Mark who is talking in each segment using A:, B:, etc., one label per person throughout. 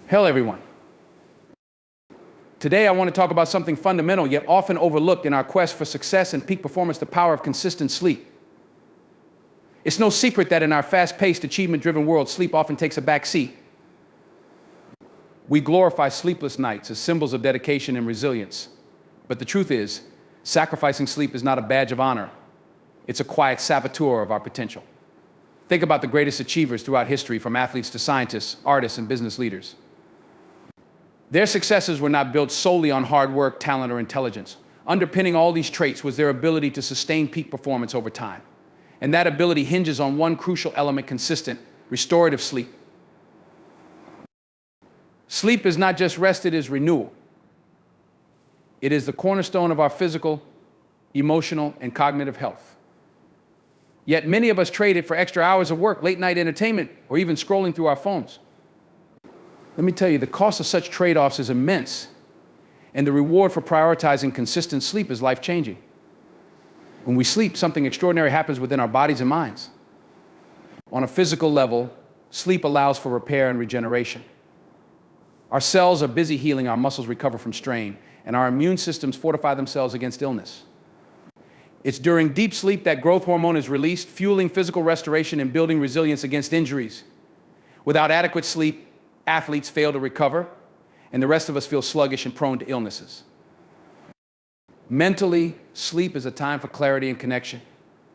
A: Hello, everyone. Today, I want to talk about something fundamental yet often overlooked in our quest for success and peak performance: the power of consistent sleep. It's no secret that in our fast-paced, achievement-driven world, sleep often takes a back seat. We glorify sleepless nights as symbols of dedication and resilience. But the truth is, sacrificing sleep is not a badge of honor. It's a quiet saboteur of our potential. Think about the greatest achievers throughout history, from athletes to scientists, artists, and business leaders. Their successes were not built solely on hard work, talent, or intelligence. Underpinning all these traits was their ability to sustain peak performance over time. And that ability hinges on one crucial element: consistent, restorative sleep. Sleep is not just rest, it is renewal. It is the cornerstone of our physical, emotional, and cognitive health. Yet many of us trade it for extra hours of work, late-night entertainment, or even scrolling through our phones. Let me tell you, the cost of such trade-offs is immense, and the reward for prioritizing consistent sleep is life-changing. When we sleep, something extraordinary happens within our bodies and minds. On a physical level, sleep allows for repair and regeneration. Our cells are busy healing, our muscles recover from strain, and our immune systems fortify themselves against illness. It's during deep sleep that growth hormone is released, fueling physical restoration and building resilience against injuries. Without adequate sleep, athletes fail to recover, and the rest of us feel sluggish and prone to illnesses. Mentally, sleep is a time for clarity and connection.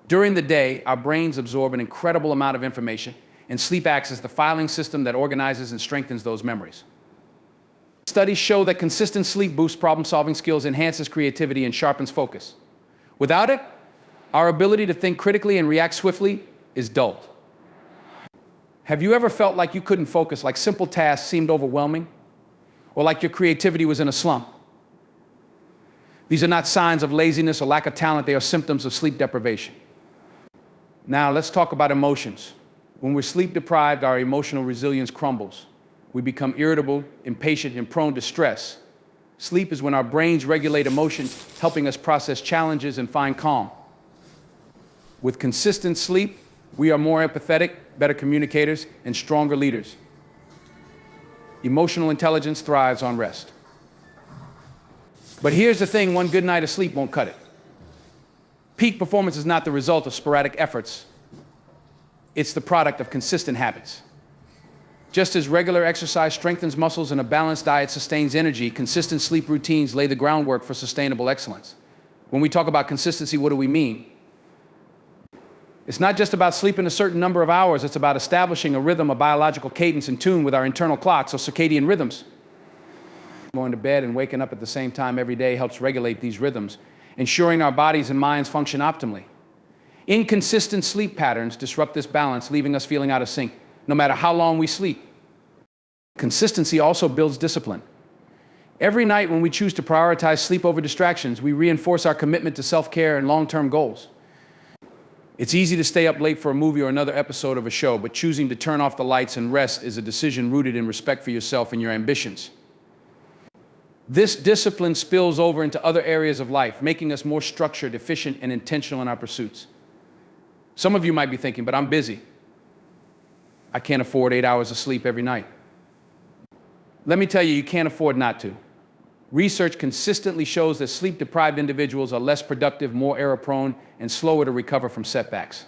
A: During the day, our brains absorb an incredible amount of information, and sleep acts as the filing system that organizes and strengthens those memories. Studies show that consistent sleep boosts problem-solving skills, enhances creativity, and sharpens focus. Without it, our ability to think critically and react swiftly is dulled. Have you ever felt like you couldn't focus, like simple tasks seemed overwhelming, or like your creativity was in a slump? These are not signs of laziness or lack of talent, they are symptoms of sleep deprivation. Now, let's talk about emotions. When we're sleep deprived, our emotional resilience crumbles. We become irritable, impatient, and prone to stress. Sleep is when our brains regulate emotions, helping us process challenges and find calm. With consistent sleep, we are more empathetic, better communicators, and stronger leaders. Emotional intelligence thrives on rest. But here's the thing: one good night of sleep won't cut it. Peak performance is not the result of sporadic efforts. It's the product of consistent habits. Just as regular exercise strengthens muscles and a balanced diet sustains energy, consistent sleep routines lay the groundwork for sustainable excellence. When we talk about consistency, what do we mean? It's not just about sleeping a certain number of hours, it's about establishing a rhythm, a biological cadence in tune with our internal clocks, or circadian rhythms. Going to bed and waking up at the same time every day helps regulate these rhythms, ensuring our bodies and minds function optimally. Inconsistent sleep patterns disrupt this balance, leaving us feeling out of sync, no matter how long we sleep. Consistency also builds discipline. Every night when we choose to prioritize sleep over distractions, we reinforce our commitment to self-care and long-term goals. It's easy to stay up late for a movie or another episode of a show, but choosing to turn off the lights and rest is a decision rooted in respect for yourself and your ambitions. This discipline spills over into other areas of life, making us more structured, efficient, and intentional in our pursuits. Some of you might be thinking, but I'm busy. I can't afford 8 hours of sleep every night. Let me tell you, you can't afford not to. Research consistently shows that sleep-deprived individuals are less productive, more error-prone, and slower to recover from setbacks.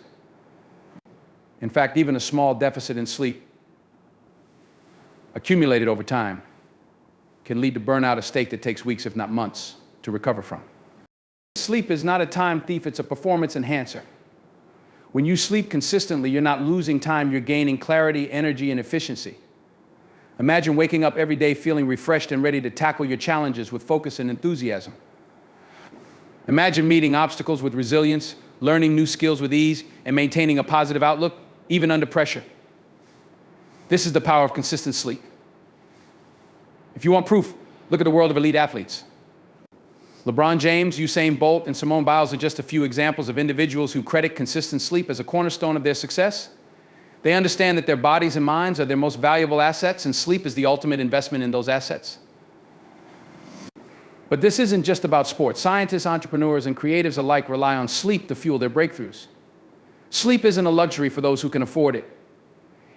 A: In fact, even a small deficit in sleep, accumulated over time, can lead to burnout, a state that takes weeks, if not months, to recover from. Sleep is not a time thief, it's a performance enhancer. When you sleep consistently, you're not losing time, you're gaining clarity, energy, and efficiency. Imagine waking up every day feeling refreshed and ready to tackle your challenges with focus and enthusiasm. Imagine meeting obstacles with resilience, learning new skills with ease, and maintaining a positive outlook, even under pressure. This is the power of consistent sleep. If you want proof, look at the world of elite athletes. LeBron James, Usain Bolt, and Simone Biles are just a few examples of individuals who credit consistent sleep as a cornerstone of their success. They understand that their bodies and minds are their most valuable assets, and sleep is the ultimate investment in those assets. But this isn't just about sports. Scientists, entrepreneurs, and creatives alike rely on sleep to fuel their breakthroughs. Sleep isn't a luxury for those who can afford it.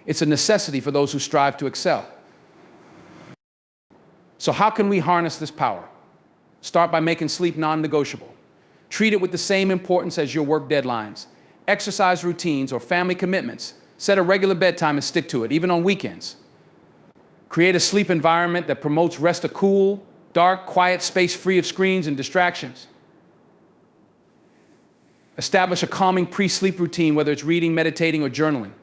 A: It's a necessity for those who strive to excel. So how can we harness this power? Start by making sleep non-negotiable. Treat it with the same importance as your work deadlines, exercise routines, or family commitments. Set a regular bedtime and stick to it, even on weekends. Create a sleep environment that promotes rest, a cool, dark, quiet space free of screens and distractions. Establish a calming pre-sleep routine, whether it's reading, meditating, or journaling.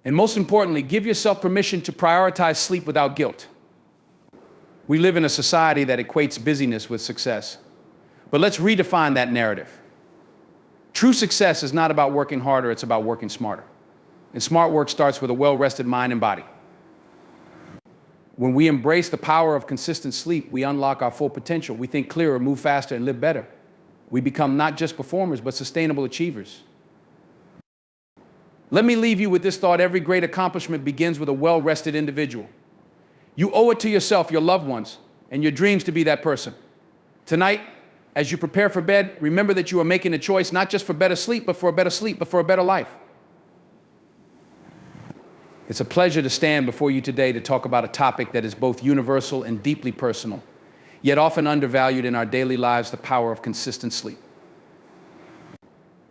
A: And most importantly, give yourself permission to prioritize sleep without guilt. We live in a society that equates busyness with success. But let's redefine that narrative. True success is not about working harder, it's about working smarter. And smart work starts with a well-rested mind and body. When we embrace the power of consistent sleep, we unlock our full potential. We think clearer, move faster, and live better. We become not just performers, but sustainable achievers. Let me leave you with this thought: every great accomplishment begins with a well-rested individual. You owe it to yourself, your loved ones, and your dreams to be that person. Tonight, as you prepare for bed, remember that you are making a choice not just for better sleep, but for a better life. It's a pleasure to stand before you today to talk about a topic that is both universal and deeply personal, yet often undervalued in our daily lives: the power of consistent sleep.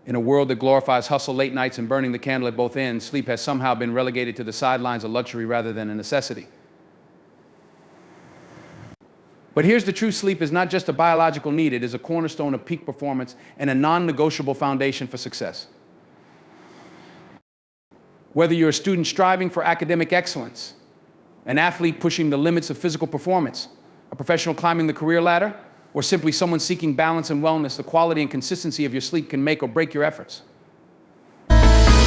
A: In a world that glorifies hustle, late nights, and burning the candle at both ends, sleep has somehow been relegated to the sidelines, a luxury rather than a necessity. But here's the truth: sleep is not just a biological need, it is a cornerstone of peak performance and a non-negotiable foundation for success. Whether you're a student striving for academic excellence, an athlete pushing the limits of physical performance, a professional climbing the career ladder, or simply someone seeking balance and wellness, the quality and consistency of your sleep can make or break your efforts.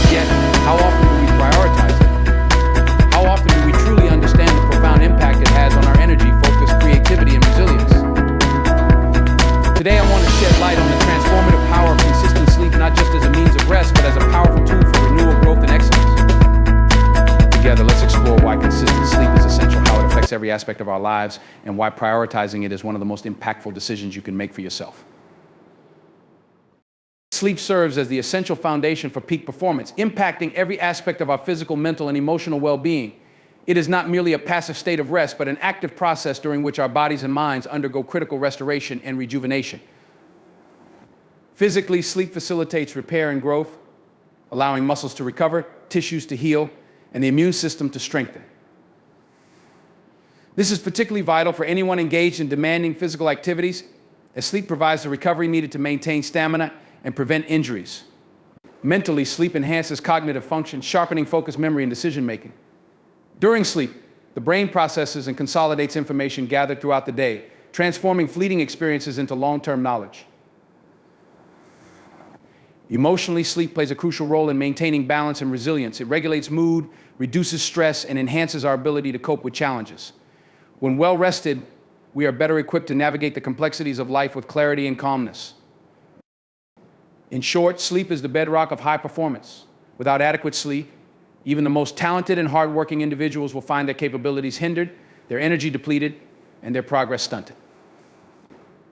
A: Yet, how often do we prioritize it? How often do we truly understand the profound impact it has on our energy, focus, creativity, and resilience? Today I want to shed light on the transformative power of consistent sleep, not just as a means of rest, but as a powerful tool for renewal, growth, and excellence. Together, let's explore why consistent sleep is essential, how it affects every aspect of our lives, and why prioritizing it is one of the most impactful decisions you can make for yourself. Sleep serves as the essential foundation for peak performance, impacting every aspect of our physical, mental, and emotional well-being. It is not merely a passive state of rest, but an active process during which our bodies and minds undergo critical restoration and rejuvenation. Physically, sleep facilitates repair and growth, allowing muscles to recover, tissues to heal, and the immune system to strengthen. This is particularly vital for anyone engaged in demanding physical activities, as sleep provides the recovery needed to maintain stamina and prevent injuries. Mentally, sleep enhances cognitive function, sharpening focus, memory, and decision-making. During sleep, the brain processes and consolidates information gathered throughout the day, transforming fleeting experiences into long-term knowledge. Emotionally, sleep plays a crucial role in maintaining balance and resilience. It regulates mood, reduces stress, and enhances our ability to cope with challenges. When well rested, we are better equipped to navigate the complexities of life with clarity and calmness. In short, sleep is the bedrock of high performance. Without adequate sleep, even the most talented and hardworking individuals will find their capabilities hindered, their energy depleted, and their progress stunted.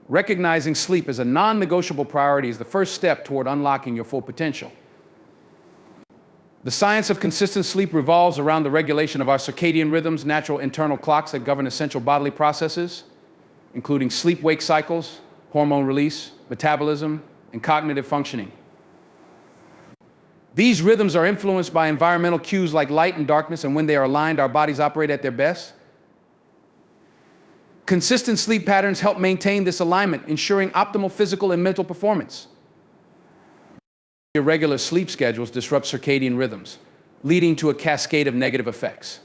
A: Recognizing sleep as a non-negotiable priority is the first step toward unlocking your full potential. The science of consistent sleep revolves around the regulation of our circadian rhythms, natural internal clocks that govern essential bodily processes, including sleep-wake cycles, hormone release, metabolism, and cognitive functioning. These rhythms are influenced by environmental cues like light and darkness, and when they are aligned, our bodies operate at their best. Consistent sleep patterns help maintain this alignment, ensuring optimal physical and mental performance. Irregular sleep schedules disrupt circadian rhythms, leading to a cascade of negative effects.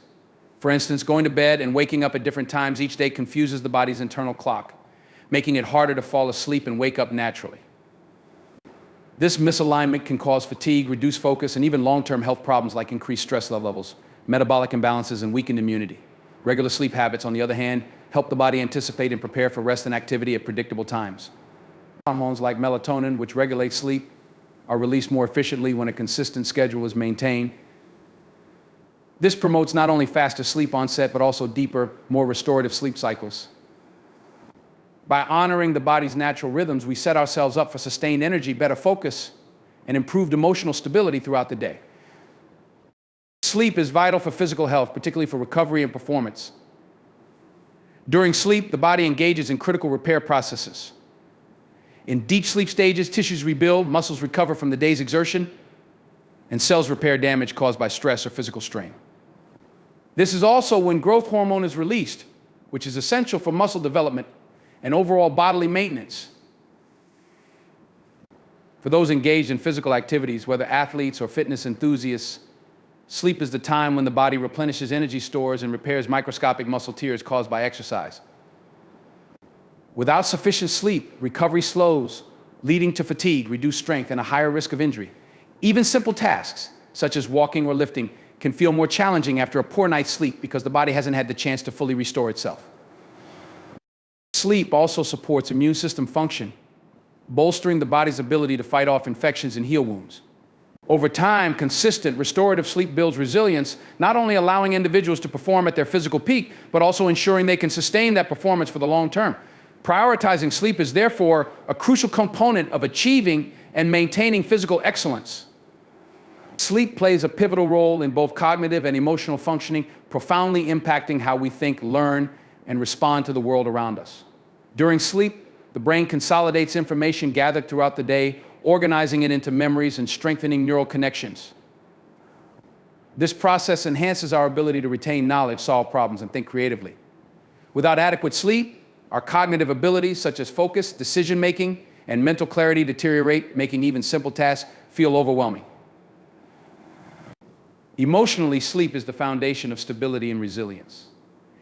A: For instance, going to bed and waking up at different times each day confuses the body's internal clock, making it harder to fall asleep and wake up naturally. This misalignment can cause fatigue, reduce focus, and even long-term health problems like increased stress levels, metabolic imbalances, and weakened immunity. Regular sleep habits, on the other hand, help the body anticipate and prepare for rest and activity at predictable times. Hormones like melatonin, which regulate sleep, are released more efficiently when a consistent schedule is maintained. This promotes not only faster sleep onset, but also deeper, more restorative sleep cycles. By honoring the body's natural rhythms, we set ourselves up for sustained energy, better focus, and improved emotional stability throughout the day. Sleep is vital for physical health, particularly for recovery and performance. During sleep, the body engages in critical repair processes. In deep sleep stages, tissues rebuild, muscles recover from the day's exertion, and cells repair damage caused by stress or physical strain. This is also when growth hormone is released, which is essential for muscle development and overall bodily maintenance. For those engaged in physical activities, whether athletes or fitness enthusiasts, sleep is the time when the body replenishes energy stores and repairs microscopic muscle tears caused by exercise. Without sufficient sleep, recovery slows, leading to fatigue, reduced strength, and a higher risk of injury. Even simple tasks, such as walking or lifting, can feel more challenging after a poor night's sleep because the body hasn't had the chance to fully restore itself. Sleep also supports immune system function, bolstering the body's ability to fight off infections and heal wounds. Over time, consistent restorative sleep builds resilience, not only allowing individuals to perform at their physical peak, but also ensuring they can sustain that performance for the long term. Prioritizing sleep is therefore a crucial component of achieving and maintaining physical excellence. Sleep plays a pivotal role in both cognitive and emotional functioning, profoundly impacting how we think, learn, and respond to the world around us. During sleep, the brain consolidates information gathered throughout the day, organizing it into memories and strengthening neural connections. This process enhances our ability to retain knowledge, solve problems, and think creatively. Without adequate sleep, our cognitive abilities such as focus, decision-making, and mental clarity deteriorate, making even simple tasks feel overwhelming. Emotionally, sleep is the foundation of stability and resilience.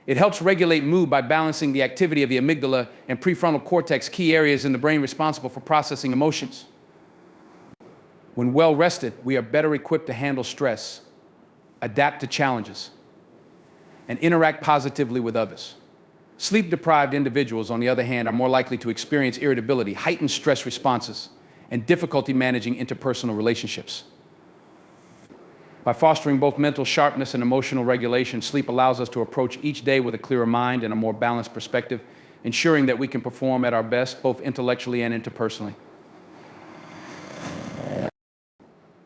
A: It helps regulate mood by balancing the activity of the amygdala and prefrontal cortex, key areas in the brain responsible for processing emotions. When well rested, we are better equipped to handle stress, adapt to challenges, and interact positively with others. Sleep-deprived individuals, on the other hand, are more likely to experience irritability, heightened stress responses, and difficulty managing interpersonal relationships. By fostering both mental sharpness and emotional regulation, sleep allows us to approach each day with a clearer mind and a more balanced perspective, ensuring that we can perform at our best, both intellectually and interpersonally.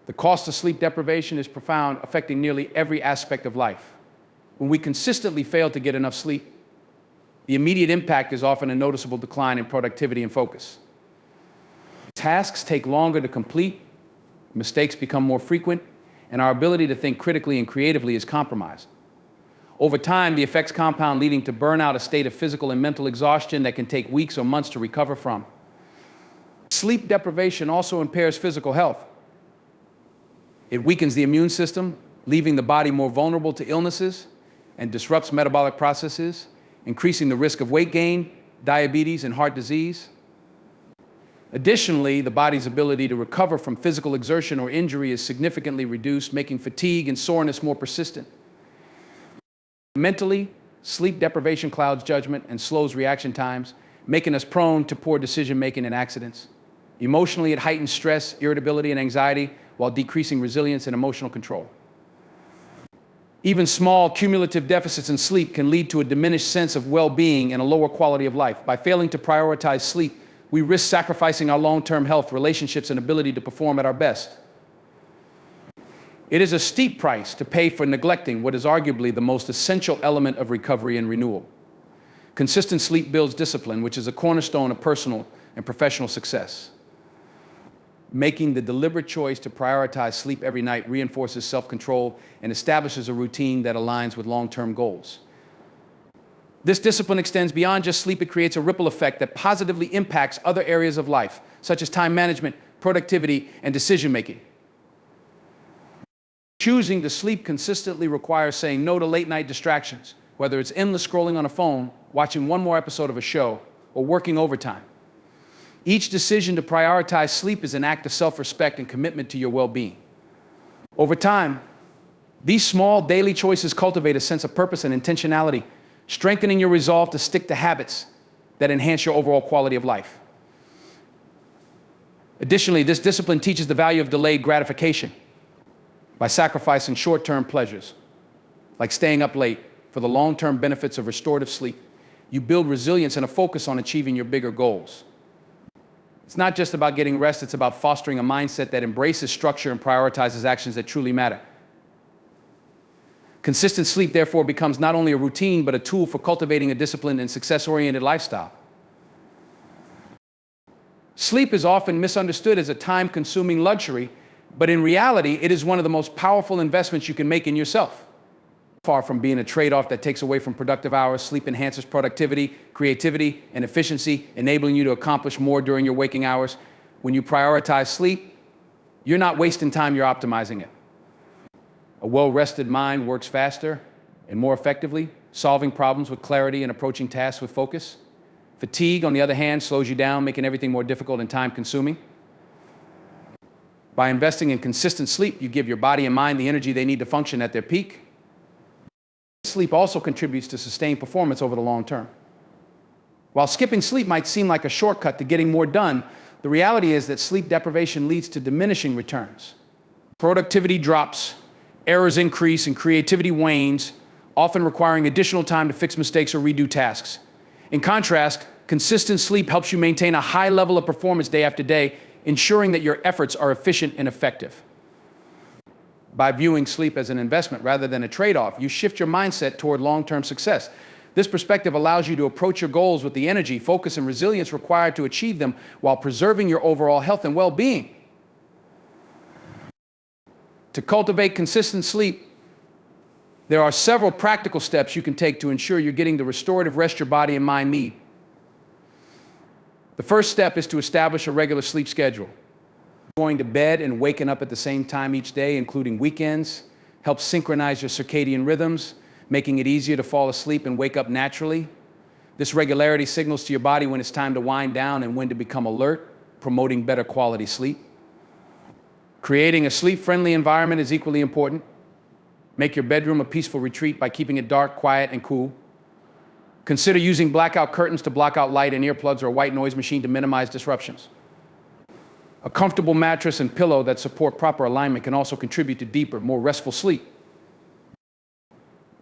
A: The cost of sleep deprivation is profound, affecting nearly every aspect of life. When we consistently fail to get enough sleep, the immediate impact is often a noticeable decline in productivity and focus. Tasks take longer to complete, mistakes become more frequent, and our ability to think critically and creatively is compromised. Over time, the effects compound, leading to burnout, a state of physical and mental exhaustion that can take weeks or months to recover from. Sleep deprivation also impairs physical health. It weakens the immune system, leaving the body more vulnerable to illnesses, and disrupts metabolic processes, increasing the risk of weight gain, diabetes, and heart disease. Additionally, the body's ability to recover from physical exertion or injury is significantly reduced, making fatigue and soreness more persistent. Mentally, sleep deprivation clouds judgment and slows reaction times, making us prone to poor decision-making and accidents. Emotionally, it heightens stress, irritability, and anxiety, while decreasing resilience and emotional control. Even small cumulative deficits in sleep can lead to a diminished sense of well-being and a lower quality of life. By failing to prioritize sleep, we risk sacrificing our long-term health, relationships, and ability to perform at our best. It is a steep price to pay for neglecting what is arguably the most essential element of recovery and renewal. Consistent sleep builds discipline, which is a cornerstone of personal and professional success. Making the deliberate choice to prioritize sleep every night reinforces self-control and establishes a routine that aligns with long-term goals. This discipline extends beyond just sleep. It creates a ripple effect that positively impacts other areas of life, such as time management, productivity, and decision-making. Choosing to sleep consistently requires saying no to late-night distractions, whether it's endless scrolling on a phone, watching one more episode of a show, or working overtime. Each decision to prioritize sleep is an act of self-respect and commitment to your well-being. Over time, these small daily choices cultivate a sense of purpose and intentionality, strengthening your resolve to stick to habits that enhance your overall quality of life. Additionally, this discipline teaches the value of delayed gratification. By sacrificing short-term pleasures, like staying up late, for the long-term benefits of restorative sleep, you build resilience and a focus on achieving your bigger goals. It's not just about getting rest, it's about fostering a mindset that embraces structure and prioritizes actions that truly matter. Consistent sleep, therefore, becomes not only a routine, but a tool for cultivating a disciplined and success-oriented lifestyle. Sleep is often misunderstood as a time-consuming luxury, but in reality, it is one of the most powerful investments you can make in yourself. Far from being a trade-off that takes away from productive hours, sleep enhances productivity, creativity, and efficiency, enabling you to accomplish more during your waking hours. When you prioritize sleep, you're not wasting time, you're optimizing it. A well-rested mind works faster and more effectively, solving problems with clarity and approaching tasks with focus. Fatigue, on the other hand, slows you down, making everything more difficult and time-consuming. By investing in consistent sleep, you give your body and mind the energy they need to function at their peak. Sleep also contributes to sustained performance over the long term. While skipping sleep might seem like a shortcut to getting more done, the reality is that sleep deprivation leads to diminishing returns. Productivity drops, errors increase, and creativity wanes, often requiring additional time to fix mistakes or redo tasks. In contrast, consistent sleep helps you maintain a high level of performance day after day, ensuring that your efforts are efficient and effective. By viewing sleep as an investment rather than a trade-off, you shift your mindset toward long-term success. This perspective allows you to approach your goals with the energy, focus, and resilience required to achieve them while preserving your overall health and well-being. To cultivate consistent sleep, there are several practical steps you can take to ensure you're getting the restorative rest your body and mind need. The first step is to establish a regular sleep schedule. Going to bed and waking up at the same time each day, including weekends, helps synchronize your circadian rhythms, making it easier to fall asleep and wake up naturally. This regularity signals to your body when it's time to wind down and when to become alert, promoting better quality sleep. Creating a sleep-friendly environment is equally important. Make your bedroom a peaceful retreat by keeping it dark, quiet, and cool. Consider using blackout curtains to block out light and earplugs or a white noise machine to minimize disruptions. A comfortable mattress and pillow that support proper alignment can also contribute to deeper, more restful sleep.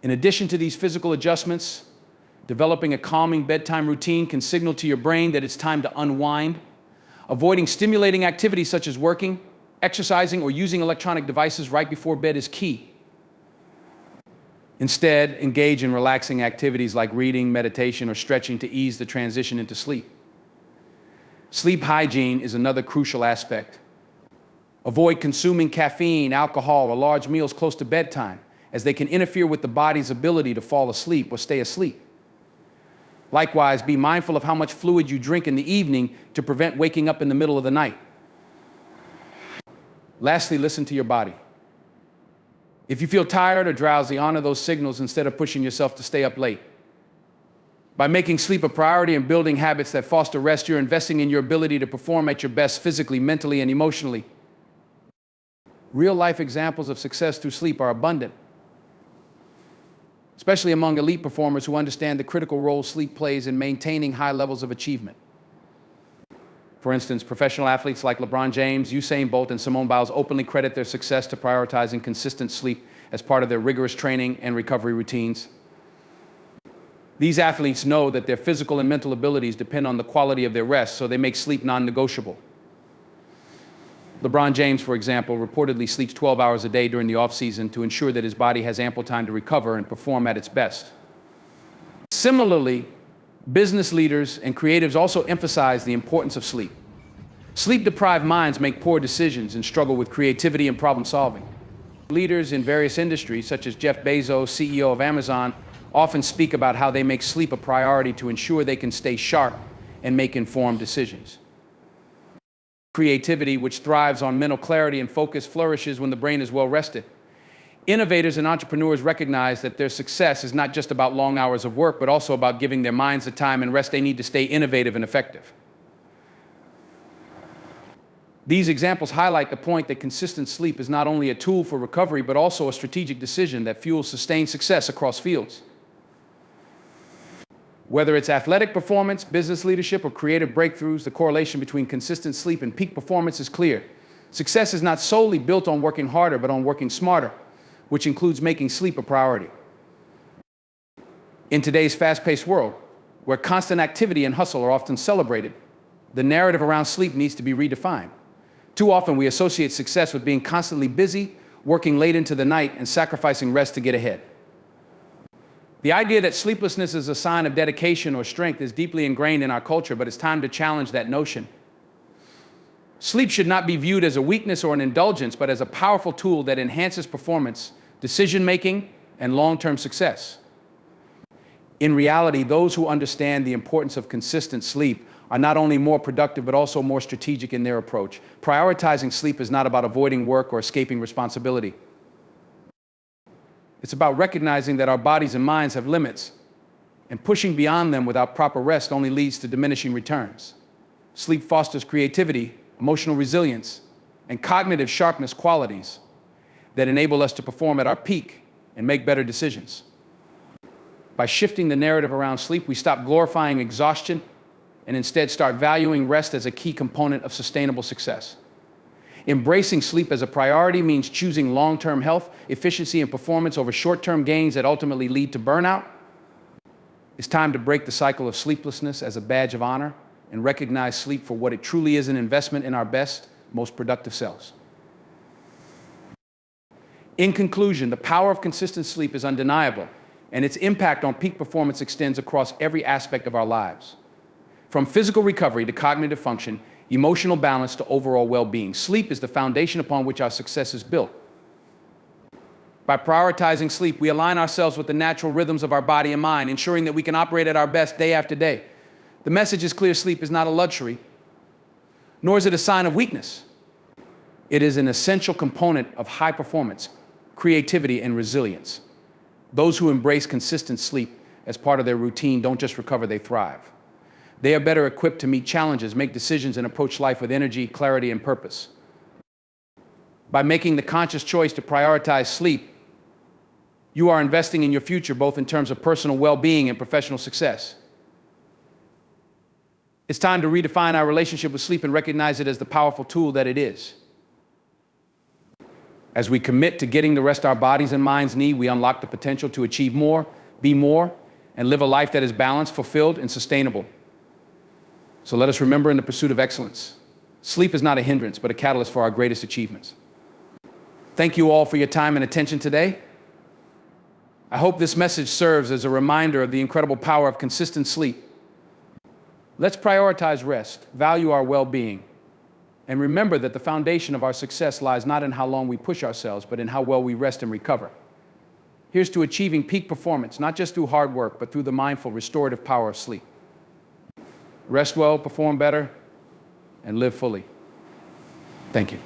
A: In addition to these physical adjustments, developing a calming bedtime routine can signal to your brain that it's time to unwind. Avoiding stimulating activities such as working, exercising, or using electronic devices right before bed is key. Instead, engage in relaxing activities like reading, meditation, or stretching to ease the transition into sleep. Sleep hygiene is another crucial aspect. Avoid consuming caffeine, alcohol, or large meals close to bedtime, as they can interfere with the body's ability to fall asleep or stay asleep. Likewise, be mindful of how much fluid you drink in the evening to prevent waking up in the middle of the night. Lastly, listen to your body. If you feel tired or drowsy, honor those signals instead of pushing yourself to stay up late. By making sleep a priority and building habits that foster rest, you're investing in your ability to perform at your best physically, mentally, and emotionally. Real-life examples of success through sleep are abundant, especially among elite performers who understand the critical role sleep plays in maintaining high levels of achievement. For instance, professional athletes like LeBron James, Usain Bolt, and Simone Biles openly credit their success to prioritizing consistent sleep as part of their rigorous training and recovery routines. These athletes know that their physical and mental abilities depend on the quality of their rest, so they make sleep non-negotiable. LeBron James, for example, reportedly sleeps 12 hours a day during the off-season to ensure that his body has ample time to recover and perform at its best. Similarly, business leaders and creatives also emphasize the importance of sleep. Sleep-deprived minds make poor decisions and struggle with creativity and problem-solving. Leaders in various industries, such as Jeff Bezos, CEO of Amazon, often speak about how they make sleep a priority to ensure they can stay sharp and make informed decisions. Creativity, which thrives on mental clarity and focus, flourishes when the brain is well rested. Innovators and entrepreneurs recognize that their success is not just about long hours of work, but also about giving their minds the time and rest they need to stay innovative and effective. These examples highlight the point that consistent sleep is not only a tool for recovery, but also a strategic decision that fuels sustained success across fields. Whether it's athletic performance, business leadership, or creative breakthroughs, the correlation between consistent sleep and peak performance is clear. Success is not solely built on working harder, but on working smarter, which includes making sleep a priority. In today's fast-paced world, where constant activity and hustle are often celebrated, the narrative around sleep needs to be redefined. Too often, we associate success with being constantly busy, working late into the night, and sacrificing rest to get ahead. The idea that sleeplessness is a sign of dedication or strength is deeply ingrained in our culture, but it's time to challenge that notion. Sleep should not be viewed as a weakness or an indulgence, but as a powerful tool that enhances performance, decision-making, and long-term success. In reality, those who understand the importance of consistent sleep are not only more productive, but also more strategic in their approach. Prioritizing sleep is not about avoiding work or escaping responsibility. It's about recognizing that our bodies and minds have limits, and pushing beyond them without proper rest only leads to diminishing returns. Sleep fosters creativity, emotional resilience, and cognitive sharpness qualities that enable us to perform at our peak and make better decisions. By shifting the narrative around sleep, we stop glorifying exhaustion and instead start valuing rest as a key component of sustainable success. Embracing sleep as a priority means choosing long-term health, efficiency, and performance over short-term gains that ultimately lead to burnout. It's time to break the cycle of sleeplessness as a badge of honor and recognize sleep for what it truly is: an investment in our best, most productive selves. In conclusion, the power of consistent sleep is undeniable, and its impact on peak performance extends across every aspect of our lives. From physical recovery to cognitive function, emotional balance to overall well-being, sleep is the foundation upon which our success is built. By prioritizing sleep, we align ourselves with the natural rhythms of our body and mind, ensuring that we can operate at our best day after day. The message is clear: sleep is not a luxury, nor is it a sign of weakness. It is an essential component of high performance, creativity, and resilience. Those who embrace consistent sleep as part of their routine don't just recover, they thrive. They are better equipped to meet challenges, make decisions, and approach life with energy, clarity, and purpose. By making the conscious choice to prioritize sleep, you are investing in your future, both in terms of personal well-being and professional success. It's time to redefine our relationship with sleep and recognize it as the powerful tool that it is. As we commit to getting the rest our bodies and minds need, we unlock the potential to achieve more, be more, and live a life that is balanced, fulfilled, and sustainable. So let us remember, in the pursuit of excellence, sleep is not a hindrance, but a catalyst for our greatest achievements. Thank you all for your time and attention today. I hope this message serves as a reminder of the incredible power of consistent sleep. Let's prioritize rest, value our well-being, and remember that the foundation of our success lies not in how long we push ourselves, but in how well we rest and recover. Here's to achieving peak performance, not just through hard work, but through the mindful, restorative power of sleep. Rest well, perform better, and live fully. Thank you.